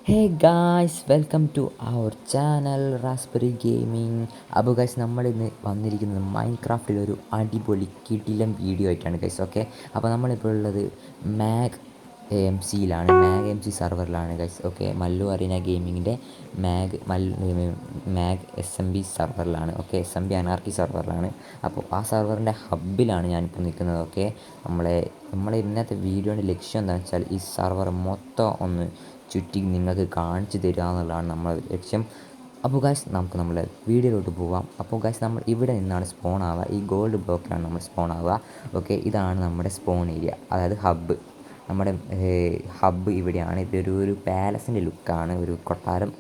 Hey guys, welcome to our channel raspberry gaming. അപ്പോൾ guys, നമ്മളിന്ന് വന്നിരിക്കുന്നത് മൈൻക്രാഫ്റ്റിലൊരു അടിപൊളി കിടിലം വീഡിയോ ആയിട്ടാണ് ഗൈസ്. ഓക്കെ, അപ്പോൾ നമ്മളിപ്പോൾ ഉള്ളത് മാഗ് മാഗ് എം സി സെർവറിലാണ് ഗൈസ്. ഓക്കെ, മല്ലു അറീന ഗെയിമിങ്ങിൻ്റെ മാഗ് എസ് എം ബി സെർവറിലാണ്. Okay, S M B anarchy സെർവറിലാണ്. അപ്പോൾ ആ സെർവറിൻ്റെ ഹബ്ബിലാണ് ഞാനിപ്പോൾ നിൽക്കുന്നത്. ഓക്കെ, നമ്മളെ ഇന്നത്തെ വീഡിയോയുടെ ലക്ഷ്യം എന്താണെന്ന് വെച്ചാൽ ഈ സെർവർ മൊത്തം ഒന്ന് ചുറ്റി നിങ്ങൾക്ക് കാണിച്ചു തരിക എന്നുള്ളതാണ് നമ്മളെ ലക്ഷ്യം. അപ്പോൾ ഗൈസ്, നമുക്ക് നമ്മളെ വീഡിയോയിലോട്ട് പോവാം. അപ്പോൾ ഗൈസ്, നമ്മൾ ഇവിടെ നിന്നാണ് സ്പോൺ ആവുക. ഈ ഗോൾഡ് ബ്ലോക്കിലാണ് നമ്മൾ സ്പോൺ ആവുക. ഓക്കെ, ഇതാണ് നമ്മുടെ സ്പോൺ ഏരിയ, അതായത് ഹബ്ബ്. നമ്മുടെ ഹബ്ബ് ഇവിടെയാണ്. ഇതൊരു പാലസിൻ്റെ ലുക്കാണ്, ഒരു കൊട്ടാരം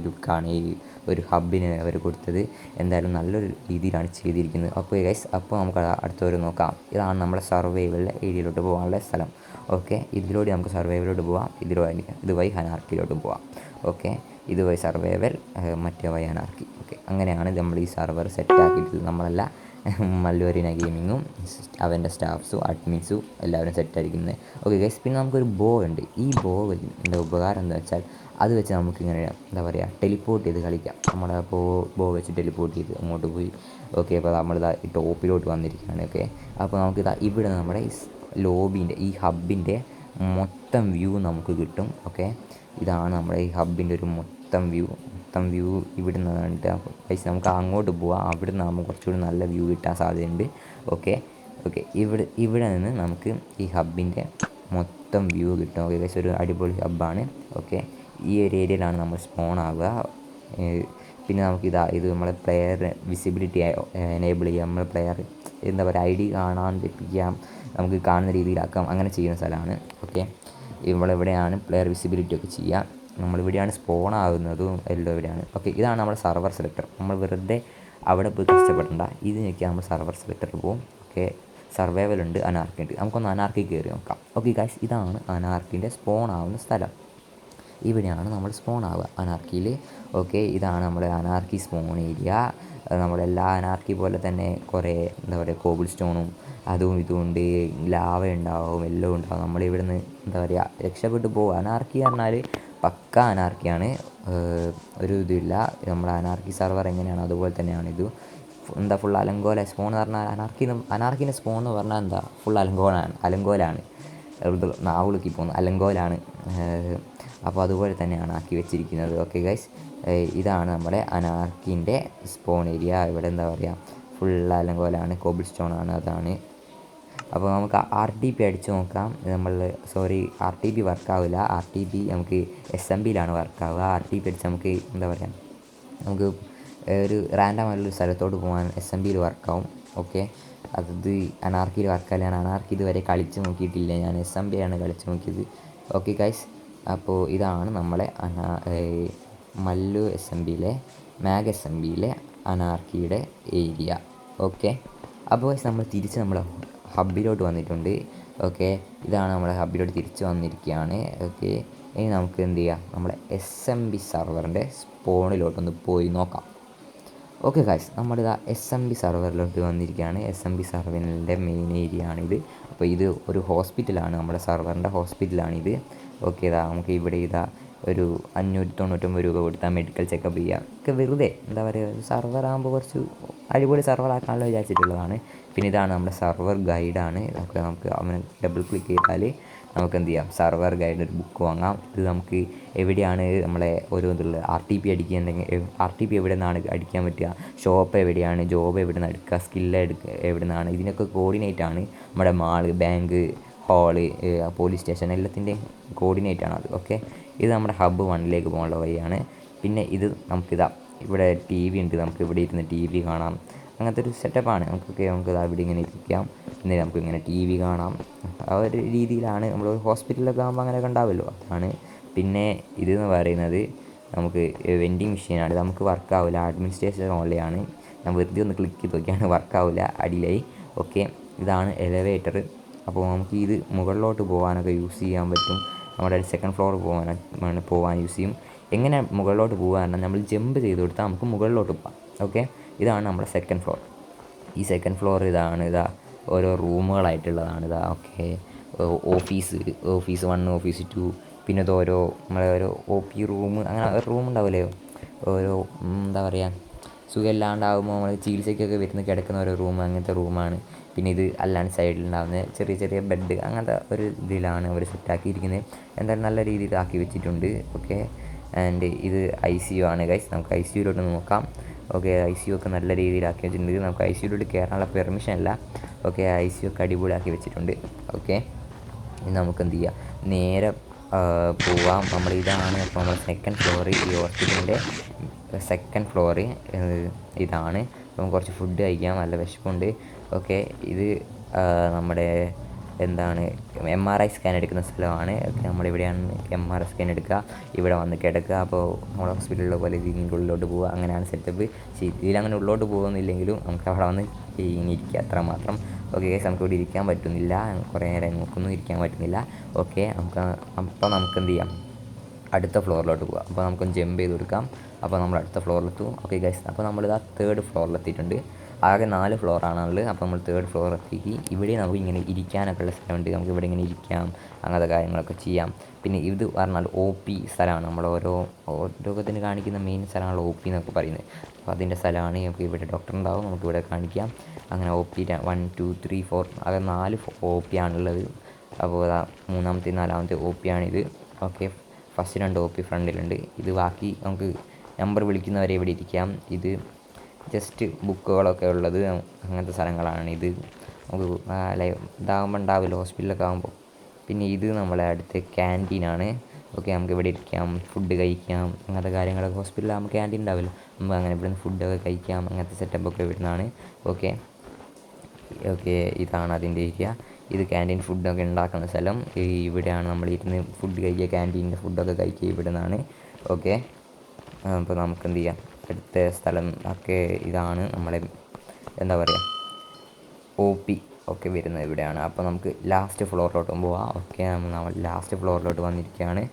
ലുക്കാണ് ഈ ഒരു ഹബ്ബിന് അവർ കൊടുത്തത്. എന്തായാലും നല്ലൊരു രീതിയിലാണ് ചെയ്തിരിക്കുന്നത്. അപ്പോൾ ഗൈസ്, അപ്പോൾ നമുക്ക് അടുത്തൊരു നോക്കാം. ഇതാണ് നമ്മുടെ സർവൈവൽ ഏരിയയിലോട്ട് പോകാനുള്ള സ്ഥലം. ഓക്കെ, ഇതിലൂടെ നമുക്ക് സർവൈവലോട്ട് പോവാം. ഇതുവഴി അനാർക്കിയിലോട്ട് പോവാം. ഓക്കെ, ഇതുവഴി സർവൈവൽ, മറ്റേ വഴി അനാർക്കി. ഓക്കെ, അങ്ങനെയാണ് നമ്മൾ ഈ സെർവർ സെറ്റാക്കിയിട്ടുള്ളത്. നമ്മളല്ല, മല്ലു അറീന ഗെയിമിങ്ങും അവൻ്റെ സ്റ്റാഫ്സും അഡ്മിൻസും എല്ലാവരും സെറ്റായിരിക്കുന്നത്. ഓക്കെ ഗൈസ്, പിന്നെ നമുക്കൊരു ബോ ഉണ്ട്. ഈ ബോവിൻ്റെ ഉപകാരം എന്താ വെച്ചാൽ അത് വെച്ച് നമുക്കിങ്ങനെ എന്താ പറയുക, ടെലിപ്പോർട്ട് ചെയ്ത് കളിക്കാം. നമ്മുടെ ബോ വെച്ച് ടെലിപ്പോർട്ട് ചെയ്ത് അങ്ങോട്ട് പോയി. ഓക്കെ, അപ്പോൾ നമ്മളിതാ ഈ ടോപ്പിലോട്ട് വന്നിരിക്കുകയാണ്. ഓക്കെ, അപ്പോൾ നമുക്കിതാ ഇവിടെ നമ്മുടെ ലോബീൻ്റെ ഈ ഹബ്ബിൻ്റെ മൊത്തം വ്യൂ നമുക്ക് കിട്ടും. ഓക്കെ, ഇതാണ് നമ്മുടെ ഈ ഹബ്ബിൻ്റെ ഒരു മൊത്തം വ്യൂ ഇവിടെ നിന്ന് കണ്ടിട്ട് പൈസ നമുക്ക് അങ്ങോട്ട് പോവാം. അവിടെ നിന്ന് നമുക്ക് കുറച്ചുകൂടി നല്ല വ്യൂ കിട്ടാൻ സാധ്യതയുണ്ട്. ഓക്കെ ഓക്കെ ഇവിടെ നിന്ന് നമുക്ക് ഈ ഹബ്ബിൻ്റെ മൊത്തം വ്യൂ കിട്ടും. ഓക്കെ ഗൈസ്, ഒരു അടിപൊളി ഹബ്ബാണ്. ഓക്കെ, ഈ ഒരു ഏരിയയിലാണ് നമ്മൾ സ്പോൺ ആവുക. പിന്നെ ഇത് നമ്മളെ പ്ലെയർ വിസിബിലിറ്റി എനേബിൾ ചെയ്യാം. നമ്മൾ പ്ലെയർ എന്താ പറയുക, ഐ ഡി കാണാൻ ലഭിക്കാം, നമുക്ക് കാണുന്ന രീതിയിലാക്കാം. അങ്ങനെ ചെയ്യുന്ന സ്ഥലമാണ്. ഓക്കെ, ഇവിടെയാണ് പ്ലെയർ വിസിബിലിറ്റി ഒക്കെ ചെയ്യുക. നമ്മളിവിടെയാണ് സ്പോൺ ആകുന്നതും എല്ലാം ഇവിടെയാണ്. ഓക്കെ, ഇതാണ് നമ്മുടെ സർവർ സെലക്ടർ. നമ്മൾ വെറുതെ അവിടെ പോയി കഷ്ടപ്പെടേണ്ട, ഇത് നോക്കിയാൽ നമ്മൾ സർവർ സെലക്ടറിൽ പോകും. ഓക്കെ, സർവൈവൽ ഉണ്ട്, അനാർക്കി ഉണ്ട്. നമുക്കൊന്ന് അനാർക്കി കയറി നോക്കാം. ഓക്കെ ഗൈസ്, ഇതാണ് അനാർക്കിൻ്റെ സ്പോൺ ആവുന്ന സ്ഥലം. ഇവിടെയാണ് നമ്മൾ സ്പോൺ ആവുക അനാർക്കിയിൽ. ഓക്കെ, ഇതാണ് നമ്മുടെ അനാർക്കി സ്പോൺ ഏരിയ. നമ്മളെല്ലാ അനാർക്കി പോലെ തന്നെ കുറേ എന്താ പറയുക, കോബിൾ സ്റ്റോണും അതും ഇതുകൊണ്ട് ലാവ ഉണ്ടാവും, എല്ലാം ഉണ്ടാവും. നമ്മളിവിടെ നിന്ന് എന്താ പറയുക, രക്ഷപ്പെട്ടു പോകും. അനാർക്കി പറഞ്ഞാൽ പക്ക അനാർക്കിയാണ്, ഒരു ഇതില്ല. നമ്മുടെ അനാർക്കി സെർവർ എങ്ങനെയാണ് അതുപോലെ തന്നെയാണ് ഇത്. എന്താ ഫുൾ അലങ്കോല സ്പോൺ എന്ന് പറഞ്ഞാൽ അനാർക്കിൻ്റെ സ്പോൺ എന്ന് പറഞ്ഞാൽ എന്താ, ഫുൾ അലങ്കോലാണ് നാവുളുക്കി പോകുന്നത്, അലങ്കോലാണ്. അപ്പോൾ അതുപോലെ തന്നെയാണ് ആക്കി വെച്ചിരിക്കുന്നത്. ഓക്കെ ഗൈസ്, ഇതാണ് നമ്മുടെ അനാർക്കിൻ്റെ സ്പോൺ ഏരിയ. ഇവിടെ എന്താ പറയുക, ഫുൾ അലങ്കോലാണ്, കോബിൾ സ്റ്റോൺ ആണ്, അതാണ്. അപ്പോൾ നമുക്ക് ആർ ടി പി അടിച്ച് നോക്കാം. ആർ ടി പി വർക്കാവില്ല. ആർ ടി പി നമുക്ക് എസ് എം ബിയിലാണ് വർക്കാവുക. ആർ ടി പി അടിച്ച് നമുക്ക് എന്താ പറയുക, നമുക്ക് ഒരു റാൻഡമായിട്ടുള്ള സ്ഥലത്തോട്ട് പോകാൻ എസ് എം ബിയിൽ വർക്കാവും. ഓക്കെ, അത് അനാർക്കിയിൽ വർക്കാവില്ല. ഞാൻ അനാർക്കി ഇതുവരെ കളിച്ച് നോക്കിയിട്ടില്ല, ഞാൻ എസ് എം ബി ആണ് കളിച്ച് നോക്കിയത്. ഓക്കെ ഗൈസ്, അപ്പോൾ ഇതാണ് നമ്മളെ മല്ലു എസ് എം ബിയിലെ മാഗ് എസ് എം ബിയിലെ അനാർക്കിയുടെ ഏരിയ. ഓക്കെ, അപ്പോൾ നമ്മൾ തിരിച്ച് നമ്മുടെ ഹബ്ബിലോട്ട് വന്നിട്ടുണ്ട്. ഓക്കെ, ഇതാണ് നമ്മുടെ ഹബ്ബിലോട്ട് തിരിച്ച് വന്നിരിക്കുകയാണ്. ഓക്കെ, ഇനി നമുക്ക് എന്ത് ചെയ്യാം, നമ്മുടെ എസ് എം ബി സെർവറിൻ്റെ സ്പോണിലോട്ടൊന്ന് പോയി നോക്കാം. ഓക്കെ ഗൈസ്, നമ്മളിതാ എസ് എം ബി സെർവറിലോട്ട് വന്നിരിക്കുകയാണ്. എസ് എം ബി സെർവറിൻ്റെ മെയിൻ ഏരിയ ആണിത്. അപ്പോൾ ഇത് ഒരു ഹോസ്പിറ്റലാണ്, നമ്മുടെ സെർവറിൻ്റെ ഹോസ്പിറ്റലാണിത്. ഓക്കെ, നമുക്ക് ഇവിടെ ഒരു 599 രൂപ കൊടുത്താൽ മെഡിക്കൽ ചെക്കപ്പ് ചെയ്യാം. ഒക്കെ വെറുതെ എന്താ പറയുക, സെർവറാകുമ്പോൾ കുറച്ച് അടിപൊളി സെർവറാക്കാനുള്ള വിചാരിച്ചിട്ടുള്ളതാണ്. പിന്നെ ഇതാണ് നമ്മുടെ സെർവർ ഗൈഡാണ്. നമുക്ക് അവനെ ഡബിൾ ക്ലിക്ക് ചെയ്താൽ നമുക്ക് എന്ത് ചെയ്യാം, സെർവർ ഗൈഡ് ഒരു ബുക്ക് വാങ്ങാം. ഇത് നമുക്ക് എവിടെയാണ് നമ്മളെ ഓരോ ഇതുള്ളത്, ആർ ടി പി അടിക്കുന്നുണ്ടെങ്കിൽ ആർ ടി പി എവിടെ നിന്നാണ് അടിക്കാൻ പറ്റുക, ഷോപ്പ് എവിടെയാണ്, ജോബ് എവിടെ നിന്ന് എടുക്കുക, സ്കില്ല് എവിടെ നിന്നാണ്, ഇതിനൊക്കെ കോർഡിനേറ്റാണ് നമ്മുടെ mall, bank, hall, police station, എല്ലാത്തിൻ്റെയും കോർഡിനേറ്റാണ് അത്. ഓക്കെ, ഇത് നമ്മുടെ ഹബ്ബ് 1ലേക്ക് പോകാനുള്ള വഴിയാണ്. പിന്നെ ഇത് ഇവിടെ ടി വി ഉണ്ട്, നമുക്ക് ഇവിടെ ഇരുന്ന് ടി വി കാണാം. അങ്ങനത്തെ ഒരു സെറ്റപ്പാണ്. നമുക്ക് ഇവിടെ ഇങ്ങനെ ഇരിക്കാം, പിന്നെ നമുക്ക് ഇങ്ങനെ ടി വി കാണാം. ആ ഒരു രീതിയിലാണ്. നമ്മൾ ഹോസ്പിറ്റലിലൊക്കെ ആകുമ്പോൾ അങ്ങനെയൊക്കെ ഉണ്ടാവുമല്ലോ, അതാണ്. പിന്നെ ഇതെന്ന് പറയുന്നത് നമുക്ക് വെൻഡിങ് മെഷീനാണ്. ഇത് നമുക്ക് വർക്കാവില്ല, അഡ്മിനിസ്ട്രേഷൻ ഓൺലിയാണ്. ഞാൻ വെറുതെ ഒന്ന് ക്ലിക്ക് ചെയ്ത് നോക്കിയാണ്, വർക്കാവില്ല, അടിയിലായി. ഓക്കെ, ഇതാണ് എലവേറ്റർ. അപ്പോൾ നമുക്ക് ഇത് മുകളിലോട്ട് പോകാനൊക്കെ യൂസ് ചെയ്യാൻ പറ്റും. നമ്മുടെ സെക്കൻഡ് ഫ്ലോർ പോകാൻ യൂസ് ചെയ്യും. എങ്ങനെ മുകളിലോട്ട് പോകാൻ നമ്മൾ ജമ്പ് ചെയ്ത് കൊടുത്താൽ നമുക്ക് മുകളിലോട്ട് പോകാം. ഓക്കെ, ഇതാണ് നമ്മുടെ സെക്കൻഡ് ഫ്ലോർ. ഈ സെക്കൻഡ് ഫ്ലോർ ഓരോ റൂമുകളായിട്ടുള്ളതാണ്. ഓക്കെ, ഓഫീസ് 1, ഓഫീസ് 2, പിന്നെ ഇത് ഓരോ നമ്മളെ ഓരോ OP റൂം, അങ്ങനെ ഒരു റൂം ഉണ്ടാവില്ലേ, ഓരോ എന്താ പറയുക, സുഖമില്ലാണ്ടാകുമ്പോൾ നമ്മൾ ചികിത്സയ്ക്കൊക്കെ വരുന്ന കിടക്കുന്ന ഓരോ റൂം, അങ്ങനത്തെ റൂമാണ്. പിന്നെ ഇത് അല്ലാണ്ട് സൈഡിലുണ്ടാകുന്ന ചെറിയ ചെറിയ ബെഡ്, അങ്ങനത്തെ ഒരു ഇതിലാണ് അവർ സെറ്റാക്കിയിരിക്കുന്നത്. എന്തായാലും നല്ല രീതിയിൽ ആക്കി വെച്ചിട്ടുണ്ട്. ഓക്കെ, ആൻഡ് ഇത് ICU ആണ് ഗൈസ്. നമുക്ക് ICUയിലോട്ട് നോക്കാം. ഓക്കെ, ICU ഒക്കെ നല്ല രീതിയിലാക്കി വെച്ചിട്ടുണ്ട്. നമുക്ക് ICUയിലോട്ട് കയറാനുള്ള പെർമിഷൻ ഇല്ല. ഓക്കെ, ICU ഒക്കെ അടിപൊളിയാക്കി വെച്ചിട്ടുണ്ട്. ഓക്കെ, ഇനി നമുക്ക് എന്ത് ചെയ്യാം, നേരെ പോവാം. ഇതാണ് അപ്പോൾ നമ്മൾ സെക്കൻഡ് ഫ്ലോറ്, ഈ ഹോസ്പിറ്റലിൻ്റെ സെക്കൻഡ് ഫ്ലോറ് ഇതാണ്. അപ്പം കുറച്ച് ഫുഡ് കഴിക്കാം, നല്ല വിശപ്പുണ്ട്. ഓക്കെ, ഇത് നമ്മുടെ എന്താണ് MRI സ്കാൻ എടുക്കുന്ന സ്ഥലമാണ്. നമ്മളിവിടെയാണ് MRI സ്കാൻ എടുക്കുക, ഇവിടെ വന്ന് കിടക്കുക. അപ്പോൾ നമ്മുടെ ഹോസ്പിറ്റലിലെ പോലെ ഇതിൻ്റെ ഉള്ളിലോട്ട് പോവുക, അങ്ങനെയാണ് സെറ്റപ്പ്. ഇതിലങ്ങനെ ഉള്ളോട്ട് പോകുന്നില്ലെങ്കിലും നമുക്ക് അവിടെ വന്ന് ഇങ്ങനെ ഇരിക്കുക, അത്രമാത്രം. ഓക്കെ ഗൈസ്, നമുക്കിവിടെ ഇരിക്കാൻ പറ്റുന്നില്ല, കുറേ നേരം നമുക്കൊന്നും ഇരിക്കാൻ പറ്റുന്നില്ല. ഓക്കെ, അപ്പോൾ നമുക്ക് എന്ത് ചെയ്യാം, അടുത്ത ഫ്ലോറിലോട്ട് പോകാം. അപ്പോൾ നമുക്കൊന്ന് ജമ്പ് ചെയ്ത് കൊടുക്കാം. അപ്പോൾ നമ്മൾ അടുത്ത ഫ്ലോറിലെത്തും. ഓക്കെ ഗൈസ്, അപ്പോൾ നമ്മളിതാ 3rd ഫ്ലോറിലെത്തിയിട്ടുണ്ട്. ആകെ 4 ഫ്ലോറാണുള്ളത്. അപ്പോൾ നമ്മൾ 3rd ഫ്ലോറിലെത്തി. ഇവിടെ നമുക്ക് ഇങ്ങനെ ഇരിക്കാനൊക്കെ ഉള്ള സ്ഥലമുണ്ട്. നമുക്ക് ഇവിടെ ഇങ്ങനെ ഇരിക്കാം, അങ്ങനത്തെ കാര്യങ്ങളൊക്കെ ചെയ്യാം. പിന്നെ ഇത് പറഞ്ഞാൽ OP സ്ഥലമാണ്. നമ്മൾ ഓരോ രോഗത്തിന് കാണിക്കുന്ന മെയിൻ സ്ഥലമാണ് OP എന്നൊക്കെ പറയുന്നത്. അപ്പോൾ അതിൻ്റെ സ്ഥലമാണ്. നമുക്ക് ഇവിടെ ഡോക്ടർ ഉണ്ടാവും, നമുക്കിവിടെ കാണിക്കാം. അങ്ങനെ OP 1 2 3 4 ആകെ 4 OP ആണുള്ളത്. അപ്പോൾ മൂന്നാമത്തെ 4ാമത്തെ OP ആണിത്. Okay, first 2 OP ഫ്രണ്ടിലുണ്ട്. ഇത് ബാക്കി നമുക്ക് നമ്പർ വിളിക്കുന്നവരെ ഇവിടെ ഇരിക്കാം. ഇത് ജസ്റ്റ് ബുക്കുകളൊക്കെ ഉള്ളത് അങ്ങനത്തെ സ്ഥലങ്ങളാണ്. ഇത് നമുക്ക് ഇതാകുമ്പോൾ ഉണ്ടാവില്ല, ഹോസ്പിറ്റലൊക്കെ ആകുമ്പോൾ. പിന്നെ ഇത് നമ്മളെ അടുത്ത് ക്യാൻറ്റീനാണ്. ഓക്കെ, നമുക്ക് ഇവിടെ ഇരിക്കാം, ഫുഡ് കഴിക്കാം, അങ്ങനത്തെ കാര്യങ്ങളൊക്കെ. ഹോസ്പിറ്റലിലാകുമ്പോൾ ക്യാൻറ്റീൻ ഉണ്ടാവില്ല, നമുക്ക് അങ്ങനെ ഇവിടെ നിന്ന് ഫുഡൊക്കെ കഴിക്കാം, അങ്ങനത്തെ സെറ്റപ്പൊക്കെ ഇവിടുന്നാണ്. ഓക്കെ, ഇതാണ് അതിൻ്റെ ഏരിയ. ഇത് ക്യാൻറ്റീൻ ഫുഡൊക്കെ ഉണ്ടാക്കുന്ന സ്ഥലം. ഇവിടെയാണ് നമ്മൾ ഇരുന്ന് ഫുഡ് കഴിക്കുക, ക്യാൻറ്റീനിൻ്റെ ഫുഡൊക്കെ കഴിക്കുക ഇവിടെ നിന്നാണ്. ഓക്കെ, അപ്പോൾ നമുക്ക് എന്ത് ചെയ്യാം, അടുത്ത സ്ഥലം ഒക്കെ ഇതാണ് നമ്മളെ എന്താ പറയുക OP ഒക്കെ വരുന്നത് ഇവിടെയാണ്. അപ്പോൾ നമുക്ക് ലാസ്റ്റ് ഫ്ലോറിലോട്ടും പോവാം. ഓക്കെ, നമ്മൾ ലാസ്റ്റ് ഫ്ലോറിലോട്ട് വന്നിരിക്കുകയാണ്.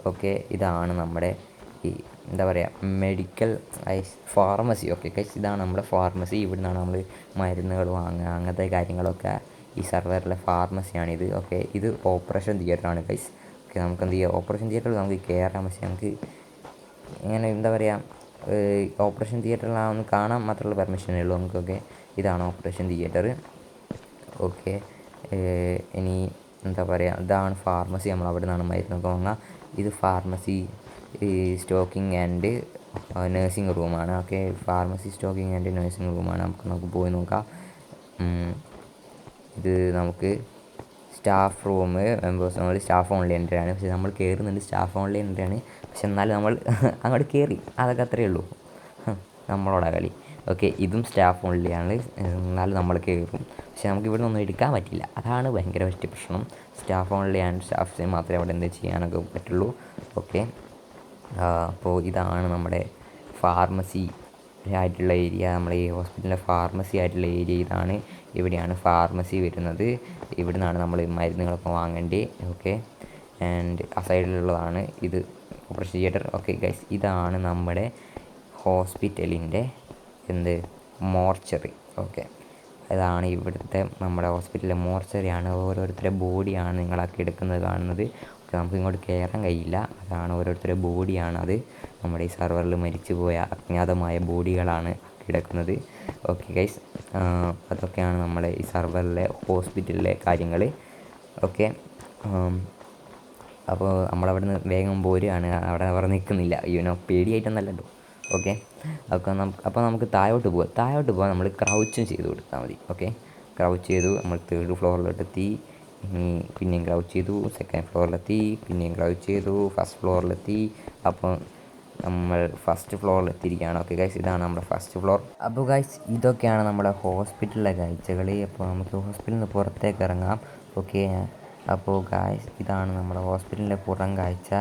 ഓക്കെ, ഇതാണ് നമ്മുടെ ഈ എന്താ പറയുക മെഡിക്കൽ ഫാർമസി. ഓക്കെ ഗൈസ്, ഇതാണ് നമ്മുടെ ഫാർമസി. ഇവിടെ നിന്നാണ് നമ്മൾ മരുന്നുകൾ വാങ്ങുക, അങ്ങനത്തെ കാര്യങ്ങളൊക്കെ. ഈ സർവറിലെ ഫാർമസിയാണിത്. ഓക്കെ, ഇത് ഓപ്പറേഷൻ തിയേറ്ററാണ് ഗൈസ്. ഓക്കെ, നമുക്ക് എന്ത് ചെയ്യാം, ഓപ്പറേഷൻ തിയേറ്ററിൽ നമുക്ക് കയറാം, പക്ഷേ നമുക്ക് ഇങ്ങനെ എന്താ പറയുക ഓപ്പറേഷൻ തിയേറ്ററിലാണെന്ന് കാണാൻ മാത്രമുള്ള പെർമിഷനേ ഉള്ളൂ നമുക്കൊക്കെ. ഇതാണ് ഓപ്പറേഷൻ തിയേറ്റർ. ഓക്കെ, ഇനി എന്താ പറയുക, ഇതാണ് ഫാർമസി. നമ്മൾ അവിടെ നിന്നാണ് മരുന്നൊക്കെ വാങ്ങുക. ഇത് ഫാർമസി സ്റ്റോക്കിംഗ് ആൻഡ് നഴ്സിംഗ് റൂമാണ്. Okay, pharmacy stocking and nursing റൂമാണ്. നമുക്ക് പോയി നോക്കാം. ഇത് നമുക്ക് സ്റ്റാഫ് റൂം, മെമ്പേഴ്സ് നമ്മൾ സ്റ്റാഫ് ഓൺലി എൻട്രി ആണ്. പക്ഷേ നമ്മൾ കയറുന്നുണ്ട് സ്റ്റാഫ് ഓൺലി എൻട്രി ആണ്. പക്ഷെ എന്നാലും നമ്മൾ അങ്ങോട്ട് കയറി, അതൊക്കെ അത്രയേ ഉള്ളൂ, നമ്മളോടാ കളി. ഓക്കെ, ഇതും സ്റ്റാഫ് ഓൺലിയാണ്, എന്നാലും നമ്മൾ കയറും. പക്ഷെ നമുക്ക് ഇവിടെ ഒന്നും എടുക്കാൻ പറ്റില്ല, അതാണ് ഭയങ്കര വലിയ പ്രശ്നം. സ്റ്റാഫ് ഓൺലി ആൻഡ് സ്റ്റാഫ്സിന് മാത്രമേ അവിടെ എന്ത് ചെയ്യാനൊക്കെ പറ്റുള്ളൂ. ഓക്കെ, അപ്പോൾ ഇതാണ് നമ്മുടെ ഫാർമസി ആയിട്ടുള്ള ഏരിയ, നമ്മുടെ ഈ ഹോസ്പിറ്റലിലെ ഫാർമസി ആയിട്ടുള്ള ഏരിയ ഇതാണ്. ഇവിടെയാണ് ഫാർമസി വരുന്നത്. ഇവിടെ നിന്നാണ് നമ്മൾ മരുന്നുകളൊക്കെ വാങ്ങേണ്ടത്. ഓക്കെ, ആൻഡ് ആ സൈഡിലുള്ളതാണ് ഇത് ഓപ്പറേഷൻ തിയേറ്റർ. ഓക്കെ ഗൈസ്, ഇതാണ് നമ്മുടെ ഹോസ്പിറ്റലിൻ്റെ മോർച്ചറി. ഓക്കെ, അതാണ് ഇവിടുത്തെ നമ്മുടെ ഹോസ്പിറ്റലിലെ മോർച്ചറിയാണ്. ഓരോരുത്തരുടെ ബോഡിയാണ് നിങ്ങളൊക്കെ എടുക്കുന്നത് കാണുന്നത്. ഓക്കെ, നമുക്ക് ഇങ്ങോട്ട് കയറാൻ കഴിയില്ല, അതാണ് ഓരോരുത്തരുടെ ബോഡിയാണ്. അത് നമ്മുടെ ഈ സർവറിൽ മരിച്ചു പോയ അജ്ഞാതമായ ബോഡികളാണ് കിടക്കുന്നത്. ഓക്കെ ഗൈസ്, അതൊക്കെയാണ് നമ്മുടെ ഈ സർവറിലെ ഹോസ്പിറ്റലിലെ കാര്യങ്ങൾ. ഓക്കെ, അപ്പോൾ നമ്മളവിടെ നിന്ന് വേഗം പോരുകയാണ്, അവിടെ നിൽക്കുന്നില്ല, പേടിയായിട്ടൊന്നല്ലല്ലോ. ഓക്കെ, അപ്പോൾ നമുക്ക് താഴോട്ട് പോകാം. നമ്മൾ ക്രൗച്ചും ചെയ്ത് കൊടുത്താൽ മതി. ഓക്കെ, ക്രൗച്ച് ചെയ്തു, നമ്മൾ 3rd ഫ്ലോറിലോട്ടെത്തി. പിന്നെയും ക്രൗച്ച് ചെയ്തു, 2nd ഫ്ലോറിലെത്തി, പിന്നെയും ക്രൗച്ച് ചെയ്തു, 1st ഫ്ലോറിലെത്തി. അപ്പോൾ നമ്മൾ 1st ഫ്ലോറിലെത്തിയിരിക്കുകയാണ്. ഓക്കെ ഗൈസ്, ഇതാണ് നമ്മുടെ 1st ഫ്ലോർ. അപ്പോൾ ഗൈസ്, ഇതൊക്കെയാണ് നമ്മുടെ ഹോസ്പിറ്റലിലെ കാഴ്ചകൾ. അപ്പോൾ നമുക്ക് ഹോസ്പിറ്റലിൽ നിന്ന് പുറത്തേക്ക് ഇറങ്ങാം. ഓക്കെ, അപ്പോൾ ഗൈസ്, ഇതാണ് നമ്മുടെ ഹോസ്പിറ്റലിൻ്റെ പുറം കാഴ്ച.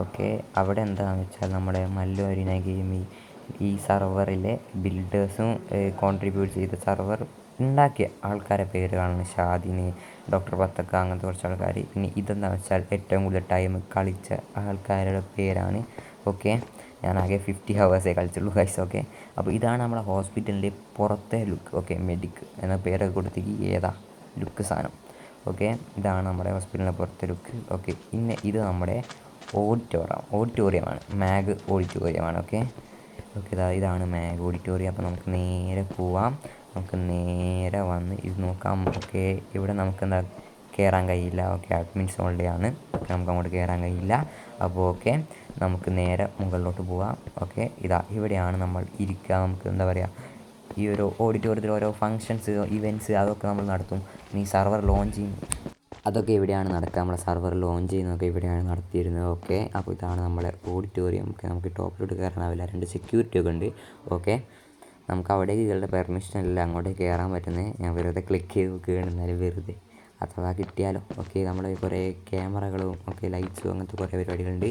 ഓക്കെ, അവിടെ എന്താണെന്ന് വെച്ചാൽ നമ്മുടെ മല്ലു ഗെയിം ഈ സർവറിലെ ബിൽഡേഴ്സും കോൺട്രിബ്യൂട്ട് ചെയ്ത സർവർ ഉണ്ടാക്കിയ ആൾക്കാരെ പേരുകളാണ്. ഷാദിന്, ഡോക്ടർ ബത്തക്ക, അങ്ങനത്തെ കുറച്ച് ആൾക്കാർ. പിന്നെ ഇതെന്താണെന്ന് വെച്ചാൽ ഏറ്റവും കൂടുതൽ ടൈം കളിച്ച ആൾക്കാരുടെ പേരാണ്. ഓക്കെ, ഞാനാകെ 50 ഹവേഴ്സേ കളിച്ചുള്ളൂ ഗൈസ്. ഓക്കെ, അപ്പോൾ ഇതാണ് നമ്മുടെ ഹോസ്പിറ്റലിൻ്റെ പുറത്തെ ലുക്ക്. ഓക്കെ, മെഡിക് എന്ന പേരൊക്കെ കൊടുത്തേക്ക് ഏതാ ലുക്ക് സാധനം. ഓക്കെ, ഇതാണ് നമ്മുടെ ഹോസ്പിറ്റലിൻ്റെ പുറത്തെ ലുക്ക്. ഓക്കെ, പിന്നെ ഇത് നമ്മുടെ ഓഡിറ്റോറിയമാണ്, മാഗ് ഓഡിറ്റോറിയമാണ്. ഓക്കെ ഓക്കെ ഇതാണ് മാഗ് ഓഡിറ്റോറിയം. അപ്പോൾ നമുക്ക് നേരെ പോവാം, നമുക്ക് നേരെ വന്ന് ഇത് നോക്കാം. ഓക്കെ ഇവിടെ നമുക്ക് എന്താ കയറാൻ കഴിയില്ല. ഓക്കെ അഡ്മിൻസ് ഓൺലി ആണ്. ഓക്കെ നമുക്ക് അങ്ങോട്ട് കയറാൻ കഴിയില്ല. അപ്പോൾ ഓക്കെ നമുക്ക് നേരെ മുകളിലോട്ട് പോവാം. ഓക്കെ ഇവിടെയാണ് നമ്മൾ ഇരിക്കുക. നമുക്ക് എന്താ പറയുക, ഈ ഒരു ഓഡിറ്റോറിയത്തിൽ ഓരോ ഫങ്ഷൻസ്, ഇവൻറ്റ്സ് അതൊക്കെ നമ്മൾ നടത്തും. ഇനി സർവർ ലോഞ്ചിങ് അതൊക്കെ ഇവിടെയാണ് നടക്കുക. നമ്മളെ സർവർ ലോഞ്ച് ചെയ്യുന്നതൊക്കെ ഇവിടെയാണ് നടത്തിയിരുന്നത്. ഓക്കെ അപ്പോൾ ഇതാണ് നമ്മളെ ഓഡിറ്റോറിയം. ഓക്കെ നമുക്ക് ടോപ്പിലോട്ട് കയറാനാവില്ല, 2 സെക്യൂരിറ്റി ഒക്കെ ഉണ്ട്. ഓക്കെ നമുക്ക് അവിടേക്ക് കയറുന്ന പെർമിഷൻ അല്ല അങ്ങോട്ടേക്ക് കയറാൻ പറ്റുന്നത്. ഞാൻ വെറുതെ ക്ലിക്ക് ചെയ്ത് കയറുന്നാലും വെറുതെ അഥവാ കിട്ടിയാലോ. ഓക്കെ നമ്മൾ കുറേ ക്യാമറകളും ഒക്കെ ലൈറ്റ്സും അങ്ങനത്തെ കുറേ പരിപാടികളുണ്ട്.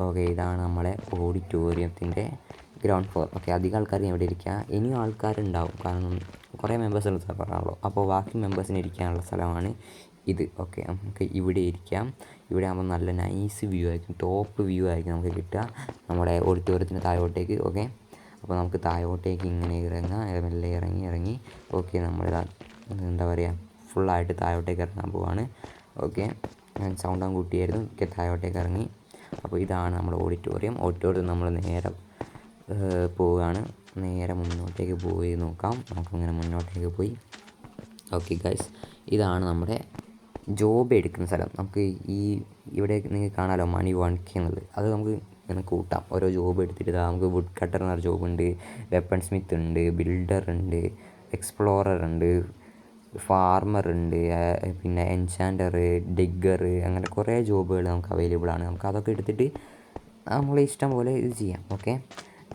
ഓക്കെ ഇതാണ് നമ്മളെ ഓഡിറ്റോറിയത്തിൻ്റെ ഗ്രൗണ്ട് ഫ്ലോർ. ഓക്കെ അധികം ആൾക്കാർ ഇവിടെ ഇരിക്കുക, ഇനിയും ആൾക്കാരുണ്ടാവും, കാരണം കുറേ മെമ്പേഴ്സുള്ള സ്ഥലമാണല്ലോ. അപ്പോൾ ബാക്കി മെമ്പേഴ്സിന് ഇരിക്കാനുള്ള സ്ഥലമാണ് ഇത്. ഓക്കെ നമുക്ക് ഇവിടെ ഇരിക്കാം. ഇവിടെ ആകുമ്പോൾ നല്ല നൈസ് വ്യൂ ആയിരിക്കും, ടോപ്പ് വ്യൂ ആയിരിക്കും നമുക്ക് കിട്ടുക നമ്മുടെ ഓഡിറ്റോറിയത്തിന് താഴോട്ടേക്ക്. ഓക്കെ അപ്പോൾ നമുക്ക് താഴോട്ടേക്ക് ഇങ്ങനെ ഇറങ്ങാം, മെല്ലെ ഇറങ്ങി ഓക്കെ നമ്മളിതാ എന്താ പറയുക ഫുള്ളായിട്ട് താഴോട്ടേക്ക് ഇറങ്ങാൻ പോവാണ്. ഓക്കെ ഞാൻ സൗണ്ടാൻ കൂട്ടിയായിരുന്നു. ഓക്കെ താഴോട്ടേക്ക് ഇറങ്ങി. അപ്പോൾ ഇതാണ് നമ്മുടെ ഓഡിറ്റോറിയം നമ്മൾ നേരെ പോവുകയാണ്. നേരെ മുന്നോട്ടേക്ക് പോയി നോക്കാം. നമുക്കിങ്ങനെ മുന്നോട്ടേക്ക് പോയി. ഓക്കെ ഗൈസ് ഇതാണ് നമ്മുടെ ജോബ് എടുക്കുന്ന സ്ഥലം. നമുക്ക് ഇവിടെ നിങ്ങൾക്ക് കാണാമല്ലോ മണി 1K എന്നുള്ളത്, അത് നമുക്ക് ഇങ്ങനെ കൂട്ടാം. ഓരോ ജോബ് എടുത്തിട്ട് നമുക്ക് വുഡ് കട്ടർ എന്നൊരു ജോബുണ്ട്, വെപ്പൺ സ്മിത്ത് ഉണ്ട്, ബിൽഡർ ഉണ്ട്, എക്സ്പ്ലോറർ ഉണ്ട്, ഫാർമർ ഉണ്ട്, പിന്നെ എൻചാൻഡർ, ഡിഗ്ഗർ, അങ്ങനെ കുറേ ജോബുകൾ നമുക്ക് അവൈലബിൾ ആണ്. നമുക്ക് അതൊക്കെ എടുത്തിട്ട് നമ്മൾ ഇഷ്ടം പോലെ ഇത് ചെയ്യാം. ഓക്കെ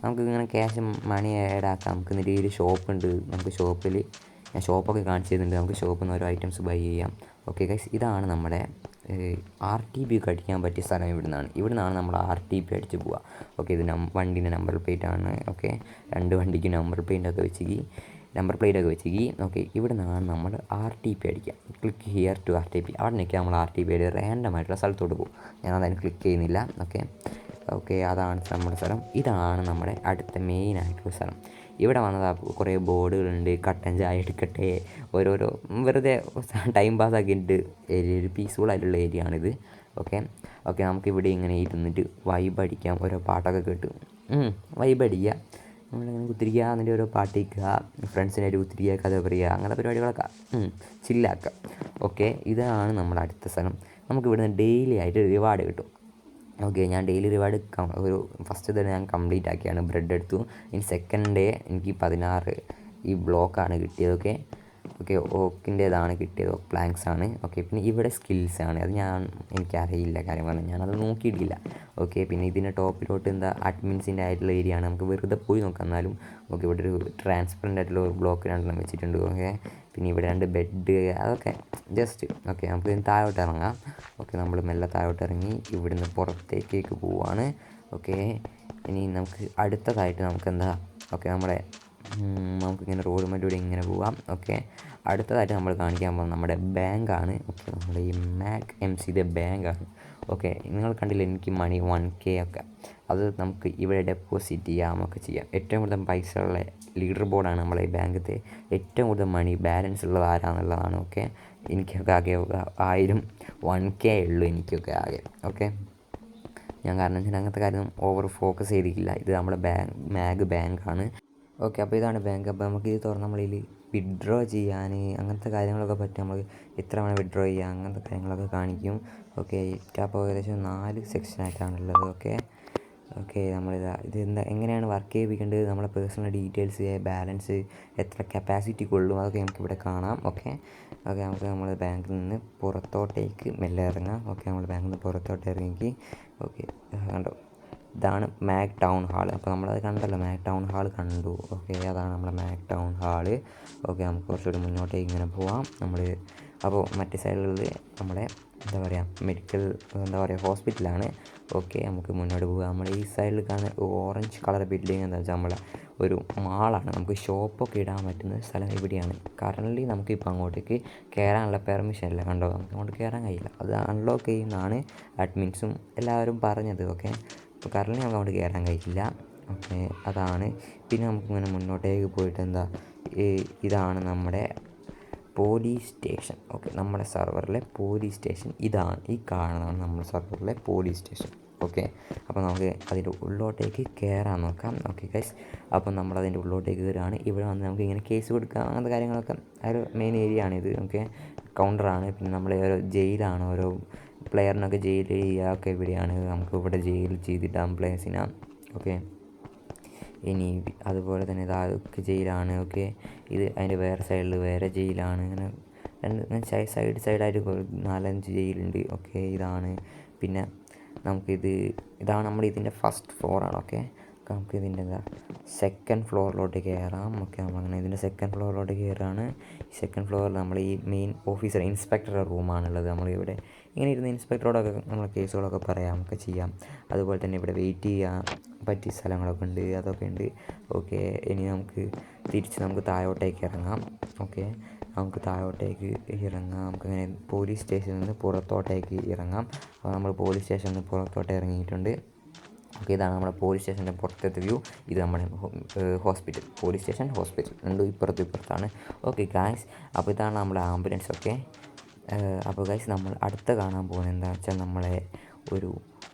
നമുക്ക് ഇങ്ങനെ ക്യാഷ് മണി ആഡ് ആക്കാം. നമുക്ക് എന്നിട്ട് ഒരു ഷോപ്പുണ്ട്, നമുക്ക് ഷോപ്പിൽ ഞാൻ ഷോപ്പൊക്കെ കാണിച്ചു തരുന്നുണ്ട്. നമുക്ക് ഷോപ്പിൽ നിന്ന് ഓരോ ഐറ്റംസ് ബൈ ചെയ്യാം. ഓക്കെ ഗൈസ് ഇതാണ് നമ്മുടെ RTP ഒക്കെ അടിക്കാൻ പറ്റിയ സ്ഥലം. ഇവിടുന്നാണ് നമ്മൾ RTP അടിച്ച് പോവുക. ഓക്കെ ഇത് വണ്ടീൻ്റെ നമ്പർ പ്ലേറ്റ് ആണ്. ഓക്കെ 2 വണ്ടിക്ക് നമ്പർ പ്ലേറ്റ് ഒക്കെ വെച്ച് ഓക്കെ ഇവിടെ നിന്നാണ് നമ്മൾ RTP അടിക്കുക. Click here to RTP. അവിടെ നിൽക്കുക നമ്മൾ RTP ആയിട്ട് റാൻഡം ആയിട്ടുള്ള സ്ഥലത്തോട്ട് പോകും. ഞാൻ അതിന് ക്ലിക്ക് ചെയ്യുന്നില്ല. ഓക്കെ അതാണ് നമ്മുടെ സ്ഥലം. ഇതാണ് നമ്മുടെ അടുത്ത മെയിനായിട്ടുള്ള സ്ഥലം. ഇവിടെ വന്നത് കുറേ ബോർഡുകളുണ്ട്, കട്ടൻ ചായ എടുക്കട്ടെ, ഓരോരോ വെറുതെ ടൈം പാസ് ആക്കിയിട്ട് ഒരു പീസ്ഫുൾ ആയിട്ടുള്ള ഏരിയ ആണിത്. ഓക്കെ നമുക്കിവിടെ ഇങ്ങനെ ഇരുന്നിട്ട് വൈബ് അടിക്കാം. ഓരോ പാട്ടൊക്കെ കേട്ട് വൈബ് അടിക്കുക. നമ്മളിങ്ങനെ കുത്തിരിക്കുക, എന്നിട്ട് ഓരോ പാട്ട് കേൾക്കുക, ഫ്രണ്ട്സിനായിട്ട് കുത്തിരിക്കുക, കഥ പറയുക, അങ്ങനത്തെ പരിപാടികളൊക്കെ ചില്ലാക്കുക. ഓക്കെ ഇതാണ് നമ്മുടെ അടുത്ത സ്ഥലം. നമുക്ക് ഇവിടുന്ന് ഡെയിലി ആയിട്ട് റിവാർഡ് കിട്ടും. ഓക്കെ ഞാൻ ഡെയിലി റിവാർഡ് ഒരു ഫസ്റ്റ് തന്നെ ഞാൻ കംപ്ലീറ്റ് ആക്കിയാണ്, ബ്രെഡ് എടുത്തു. ഇനി സെക്കൻഡ് ഡേ എനിക്ക് 16 ഈ ബ്ലോക്കാണ് കിട്ടിയത്. ഓക്കെ ഓക്കിൻ്റേതാണ് കിട്ടിയത്, പ്ലാങ്ക്സ് ആണ്. ഓക്കെ പിന്നെ ഇവിടെ സ്കിൽസാണ്, അത് എനിക്കറിയില്ല, കാര്യം പറഞ്ഞാൽ ഞാനത് നോക്കിയിട്ടില്ല. ഓക്കെ പിന്നെ ഇതിൻ്റെ ടോപ്പിലോട്ട് എന്താ അഡ്മിൻസിൻ്റെ ആയിട്ടുള്ള ഏരിയ ആണ്, നമുക്ക് വെറുതെ പോയി നോക്കാം. എന്നാലും ഓക്കെ ഇവിടെ ഒരു ട്രാൻസ്പെറൻ്റ് ആയിട്ടുള്ള ഒരു ബ്ലോക്ക് 2 വെച്ചിട്ടുണ്ട്. ഓക്കെ പിന്നെ ഇവിടെ 2 ബെഡ്, അതൊക്കെ ജസ്റ്റ് ഓക്കെ നമുക്ക് താഴോട്ട് ഇറങ്ങാം. ഓക്കെ നമ്മൾ മെല്ലെ താഴോട്ട് ഇറങ്ങി ഇവിടുന്ന് പുറത്തേക്ക് പോവുകയാണ്. ഓക്കെ ഇനി നമുക്ക് അടുത്തതായിട്ട് നമുക്കെന്താ ഓക്കെ നമുക്കിങ്ങനെ റോഡ് മറ്റൂടെ ഇങ്ങനെ പോവാം. ഓക്കെ അടുത്തതായിട്ട് നമ്മൾ കാണിക്കാൻ പോകുന്നത് നമ്മുടെ ബാങ്കാണ്. ഓക്കെ നമ്മുടെ ഈ മാക് MCയുടെ ബാങ്കാണ്. ഓക്കെ നിങ്ങൾ കണ്ടില്ല എനിക്ക് മണി 1K ഒക്കെ, അത് നമുക്ക് ഇവിടെ ഡെപ്പോസിറ്റ് ചെയ്യാമൊക്കെ ചെയ്യാം. ഏറ്റവും കൂടുതൽ പൈസ ഉള്ള ലീഡർ ബോർഡാണ് നമ്മളെ ഈ ബാങ്കത്തെ. ഏറ്റവും കൂടുതൽ മണി ബാലൻസ് ഉള്ളത് ആരാന്നുള്ളതാണ്. ഓക്കെ എനിക്കൊക്കെ ആകെ 1000 1K ഉള്ളൂ എനിക്കൊക്കെ ആകെ. ഓക്കെ ഞാൻ കാരണം വെച്ചാൽ അങ്ങനത്തെ കാര്യം ഓവർ ഫോക്കസ് ചെയ്തിട്ടില്ല. ഇത് നമ്മുടെ മാഗ് ബാങ്കാണ്. ഓക്കെ അപ്പോൾ ഇതാണ് ബാങ്ക്. അപ്പോൾ നമുക്ക് ഇത് തുറന്ന് നമ്മളിൽ വിഡ്രോ ചെയ്യാൻ അങ്ങനത്തെ കാര്യങ്ങളൊക്കെ പറ്റും. നമുക്ക് എത്ര വേണം വിഡ്രോ ചെയ്യാം, അങ്ങനത്തെ കാര്യങ്ങളൊക്കെ കാണിക്കും. ഓക്കെ അപ്പോൾ ഏകദേശം 4 സെക്ഷനായിട്ടാണുള്ളത്. ഓക്കെ ഇത് എങ്ങനെയാണ് വർക്ക് ചെയ്യിപ്പിക്കേണ്ടത്, നമ്മളെ പേഴ്സണൽ ഡീറ്റെയിൽസ്, ബാലൻസ്, എത്ര കപ്പാസിറ്റി കൊള്ളും, അതൊക്കെ നമുക്കിവിടെ കാണാം. ഓക്കെ നമുക്ക് നമ്മൾ ബാങ്കിൽ നിന്ന് പുറത്തോട്ടേക്ക് മെല്ലെ ഇറങ്ങാം. ഓക്കെ നമ്മൾ ബാങ്കിൽ നിന്ന് പുറത്തോട്ട് ഇറങ്ങി. ഓക്കെ കണ്ടോ ഇതാണ് മാക് ടൗൺ ഹാൾ. അപ്പോൾ നമ്മളത് കണ്ടല്ലോ, മാക് ടൗൺ ഹാൾ കണ്ടു. ഓക്കെ അതാണ് നമ്മുടെ മാക് ടൗൺ ഹാൾ. ഓക്കെ നമുക്ക് കുറച്ചുകൂടി മുന്നോട്ടേക്ക് ഇങ്ങനെ പോവാം. അപ്പോൾ മറ്റേ സൈഡിലുള്ളത് നമ്മുടെ മെഡിക്കൽ ഹോസ്പിറ്റലാണ്. ഓക്കെ നമുക്ക് മുന്നോട്ട് പോകാം. നമ്മൾ ഈ സൈഡിൽ കാണുന്ന ഓറഞ്ച് കളർ ബിൽഡിങ് എന്താ വെച്ചാൽ നമ്മളെ ഒരു മാളാണ്. നമുക്ക് ഷോപ്പൊക്കെ ഇടാൻ പറ്റുന്ന സ്ഥലം ഇവിടെയാണ്. കറൻ്റ്ലി നമുക്കിപ്പോൾ അങ്ങോട്ടേക്ക് കയറാനുള്ള പെർമിഷൻ ഇല്ല, കണ്ടോ നമുക്ക് അങ്ങോട്ട് കയറാൻ കഴിയില്ല. അത് അൺലോക്ക് ചെയ്യുന്നതാണ് അഡ്മിൻസും എല്ലാവരും പറഞ്ഞത്. ഓക്കെ അപ്പോൾ കറൻ്റ് നമുക്ക് അങ്ങോട്ട് കയറാൻ കഴിയില്ല. ഓക്കെ അതാണ്. പിന്നെ നമുക്കിങ്ങനെ മുന്നോട്ടേക്ക് പോയിട്ട് ഇതാണ് നമ്മുടെ പോലീസ് സ്റ്റേഷൻ. ഓക്കെ നമ്മുടെ സെർവറിലെ പോലീസ് സ്റ്റേഷൻ ഇതാണ്, ഈ കാണുന്നതാണ് നമ്മുടെ സെർവറിലെ പോലീസ് സ്റ്റേഷൻ. ഓക്കെ, അപ്പോൾ നമുക്ക് അതിൻ്റെ ഉള്ളിലോട്ടേക്ക് കയറാൻ നോക്കാം. ഓക്കെ ഗൈസ്, അപ്പം നമ്മളതിൻ്റെ ഉള്ളിലോട്ടേക്ക് കയറുകയാണ്. ഇവിടെ വന്ന് നമുക്ക് ഇങ്ങനെ കേസ് കൊടുക്കാം, അങ്ങനത്തെ കാര്യങ്ങളൊക്കെ ആ ഒരു മെയിൻ ഏരിയ ആണിത്. ഓക്കെ, കൗണ്ടറാണ്. പിന്നെ നമ്മളെ ഓരോ ജയിലാണ്, ഓരോ പ്ലെയറിനൊക്കെ ജയിൽ ചെയ്യുക ഒക്കെ ഇവിടെയാണ്. നമുക്ക് ഇവിടെ ജയിൽ ചെയ്തിട്ടാം പ്ലേയേഴ്സിനെ. ഓക്കെ, ഇനി അതുപോലെ തന്നെ ഇതൊക്കെ ജയിലാണ്. ഓക്കെ, ഇത് അതിൻ്റെ വേറെ സൈഡിൽ വേറെ ജയിലാണ്. ഇങ്ങനെ രണ്ട് സൈഡായിട്ട് 4-5 ജയിലുണ്ട്. ഓക്കെ, ഇതാണ്. പിന്നെ ഇതാണ് നമ്മുടെ ഇതിൻ്റെ ഫസ്റ്റ് ഫ്ലോറാണ്. ഓക്കെ, നമുക്ക് ഇതിൻ്റെ സെക്കൻഡ് ഫ്ലോറിലോട്ട് കയറാം. ഓക്കെ, നമ്മളങ്ങനെ ഇതിൻ്റെ സെക്കൻഡ് ഫ്ലോറിലോട്ട് കയറുകയാണ്. സെക്കൻഡ് ഫ്ലോറിൽ നമ്മൾ ഈ മെയിൻ ഓഫീസർ ഇൻസ്പെക്ടറുടെ റൂമാണുള്ളത്. നമ്മളിവിടെ ഇങ്ങനെ ഇരുന്ന് ഇൻസ്പെക്ടറോടൊക്കെ നമ്മൾ കേസുകളൊക്കെ പറയാം, ഒക്കെ ചെയ്യാം. അതുപോലെ തന്നെ ഇവിടെ വെയിറ്റ് ചെയ്യാൻ പറ്റിയ സ്ഥലങ്ങളൊക്കെ ഉണ്ട്, അതൊക്കെ ഉണ്ട്. ഓക്കെ, ഇനി നമുക്ക് താഴോട്ടേക്ക് ഇറങ്ങാം. ഓക്കെ, നമുക്ക് താഴോട്ടേക്ക് ഇറങ്ങാം. നമുക്കങ്ങനെ പോലീസ് സ്റ്റേഷനിൽ നിന്ന് പുറത്തോട്ടേക്ക് ഇറങ്ങാം. അപ്പോൾ നമ്മൾ പോലീസ് സ്റ്റേഷനിൽ നിന്ന് പുറത്തോട്ട് ഇറങ്ങിയിട്ടുണ്ട്. ഓക്കെ, ഇതാണ് നമ്മുടെ പോലീസ് സ്റ്റേഷൻ്റെ പുറത്തത്തെ വ്യൂ. ഇത് നമ്മുടെ ഹോസ്പിറ്റൽ, പോലീസ് സ്റ്റേഷൻ, ഹോസ്പിറ്റൽ രണ്ടും ഇപ്പുറത്താണ്. ഓക്കെ ഗായ്സ്, അപ്പോൾ ഇതാണ് നമ്മുടെ ആംബുലൻസ്. ഓക്കെ, അപ്പോൾ ഗായ്സ് നമ്മൾ അടുത്ത കാണാൻ പോകുന്നത് എന്താണെന്ന് വെച്ചാൽ നമ്മളെ ഒരു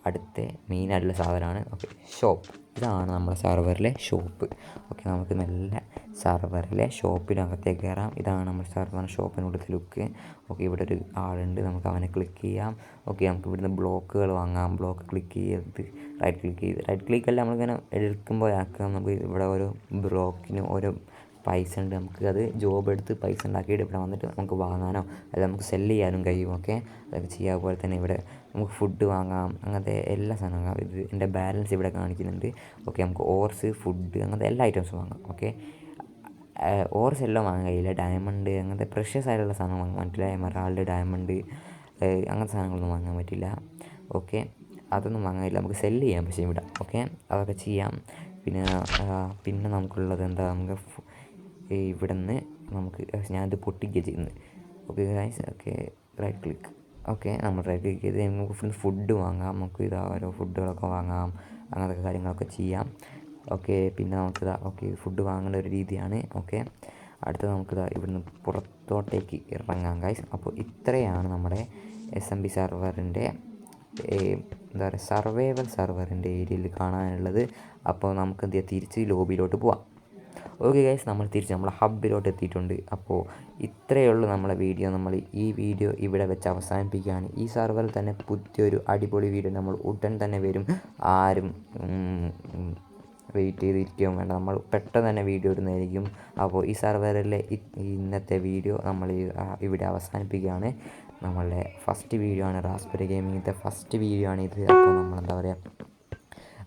അടുത്ത മെയിനായിട്ടുള്ള സാധനമാണ്. Okay, shop. ഇതാണ് നമ്മുടെ സെർവറിലെ ഷോപ്പ്. ഓക്കെ, നമുക്ക് നല്ല സെർവറിലെ ഷോപ്പിനകത്തേക്ക് കയറാം. ഇതാണ് നമ്മുടെ സെർവറിൻ്റെ ഷോപ്പിനുള്ളത്തെ ലുക്ക്. ഓക്കെ, ഇവിടെ ഒരു ആളുണ്ട്, നമുക്ക് അവനെ ക്ലിക്ക് ചെയ്യാം. ഓക്കെ, നമുക്ക് ഇവിടുന്ന് ബ്ലോക്കുകൾ വാങ്ങാം. ബ്ലോക്ക് ക്ലിക്ക് ചെയ്ത് റൈറ്റ് ക്ലിക്കല്ല, നമ്മളിങ്ങനെ എടുക്കുമ്പോഴാക്കാം. നമുക്ക് ഇവിടെ ഓരോ ബ്ലോക്കിന് ഓരോ പൈസ ഉണ്ട്. നമുക്ക് അത് ജോബ് എടുത്ത് പൈസ ഉണ്ടാക്കിയിട്ട് ഇവിടെ വന്നിട്ട് നമുക്ക് വാങ്ങാനോ അല്ല നമുക്ക് സെല്ല് ചെയ്യാനും കഴിയും. ഓക്കെ, അതൊക്കെ ചെയ്യാൻ. പോലെ തന്നെ ഇവിടെ നമുക്ക് ഫുഡ് വാങ്ങാം, അങ്ങനത്തെ എല്ലാ സാധനവും. എൻ്റെ ബാലൻസ് ഇവിടെ കാണിക്കുന്നുണ്ട്. ഓക്കെ, നമുക്ക് ഓർസ്, ഫുഡ്, അങ്ങനത്തെ എല്ലാ ഐറ്റംസും വാങ്ങാം. ഓക്കെ, ഓർസ് എല്ലാം വാങ്ങാൻ കഴിയില്ല. ഡയമണ്ട് അങ്ങനത്തെ പ്രഷ്യസ് ആയിട്ടുള്ള സാധനം വാങ്ങാൻ പറ്റില്ല. എമറാൾഡ്, ഡയമണ്ട് അങ്ങനത്തെ സാധനങ്ങളൊന്നും വാങ്ങാൻ പറ്റില്ല. ഓക്കെ, അതൊന്നും വാങ്ങാൻ കഴിയില്ല. നമുക്ക് സെല്ല് ചെയ്യാം പക്ഷേ ഇവിടെ. ഓക്കെ, അതൊക്കെ ചെയ്യാം. പിന്നെ നമുക്കുള്ളത് എന്താ, നമുക്ക് ഇവിടെ നിന്ന് ഞാനിത് പൊട്ടിക്കുക ചെയ്യുന്നത്. Okay guys, okay right click. Okay, നമ്മൾ റൈറ്റ് ക്ലിക്ക് ചെയ്ത് നമുക്ക് ഫുഡ് വാങ്ങാം. നമുക്ക് ഓരോ ഫുഡുകളൊക്കെ വാങ്ങാം, അങ്ങനത്തെ കാര്യങ്ങളൊക്കെ ചെയ്യാം. ഓക്കെ, പിന്നെ ഓക്കെ ഫുഡ് വാങ്ങേണ്ട ഒരു രീതിയാണ്. ഓക്കെ, അടുത്തത് ഇവിടുന്ന് പുറത്തോട്ടേക്ക് ഇറങ്ങാം ഗൈസ്. അപ്പോൾ ഇത്രയാണ് നമ്മുടെ SMB സെർവറിൻ്റെ എന്താ പറയുക സർവൈവൽ സെർവറിൻ്റെ ഏരിയയിൽ കാണാനുള്ളത്. അപ്പോൾ നമുക്ക് തിരിച്ച് ലോബിയിലോട്ട് പോവാം. ഓക്കെ ഗൈസ്, നമ്മൾ തിരിച്ച് നമ്മളെ ഹബ്ബിലോട്ട് എത്തിയിട്ടുണ്ട്. അപ്പോൾ ഇത്രയേ ഉള്ളൂ നമ്മളെ വീഡിയോ. നമ്മൾ ഈ വീഡിയോ ഇവിടെ വെച്ച് അവസാനിപ്പിക്കുകയാണ്. ഈ സെർവറിൽ തന്നെ പുതിയൊരു അടിപൊളി വീഡിയോ നമ്മൾ ഉടൻ തന്നെ വരും. ആരും വെയിറ്റ് ചെയ്തിരിക്കുകയും വേണ്ട, നമ്മൾ പെട്ടെന്ന് തന്നെ വീഡിയോ ഇടുന്നതായിരിക്കും. അപ്പോൾ ഈ സെർവറിലെ ഇന്നത്തെ വീഡിയോ നമ്മൾ ഇവിടെ അവസാനിപ്പിക്കുകയാണ്. നമ്മളുടെ ഫസ്റ്റ് വീഡിയോ ആണ്, റാസ്ബെറി ഗെയിമിങ്ങിൻ്റെ ഫസ്റ്റ് വീഡിയോ ആണ് ഇത്. അപ്പോൾ നമ്മളെന്താ പറയുക,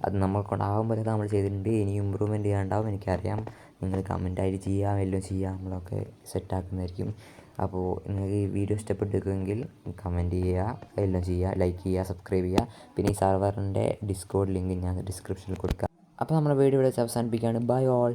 അത് നമ്മൾക്കൊണ്ടാകുമ്പോൾ നമ്മൾ ചെയ്തിട്ടുണ്ട്. ഇനി ഇമ്പ്രൂവ്മെൻറ്റ് ചെയ്യാനുണ്ടാവും, എനിക്കറിയാം. നിങ്ങൾ കമൻറ്റായിട്ട് ചെയ്യാം, എല്ലാം ചെയ്യാം, നമ്മളൊക്കെ സെറ്റാക്കുന്നതായിരിക്കും. അപ്പോൾ നിങ്ങൾക്ക് ഈ വീഡിയോ ഇഷ്ടപ്പെട്ടിരിക്കുമെങ്കിൽ കമൻറ്റ് ചെയ്യുക, എല്ലാം ചെയ്യുക, ലൈക്ക് ചെയ്യുക, സബ്സ്ക്രൈബ് ചെയ്യുക. പിന്നെ ഈ സെർവറിൻ്റെ ഡിസ്കോഡ് ലിങ്ക് ഞാൻ ഡിസ്ക്രിപ്ഷനിൽ കൊടുക്കാം. അപ്പോൾ നമ്മുടെ വീഡിയോ ഇവിടെ അവസാനിപ്പിക്കുകയാണ്. Bye all.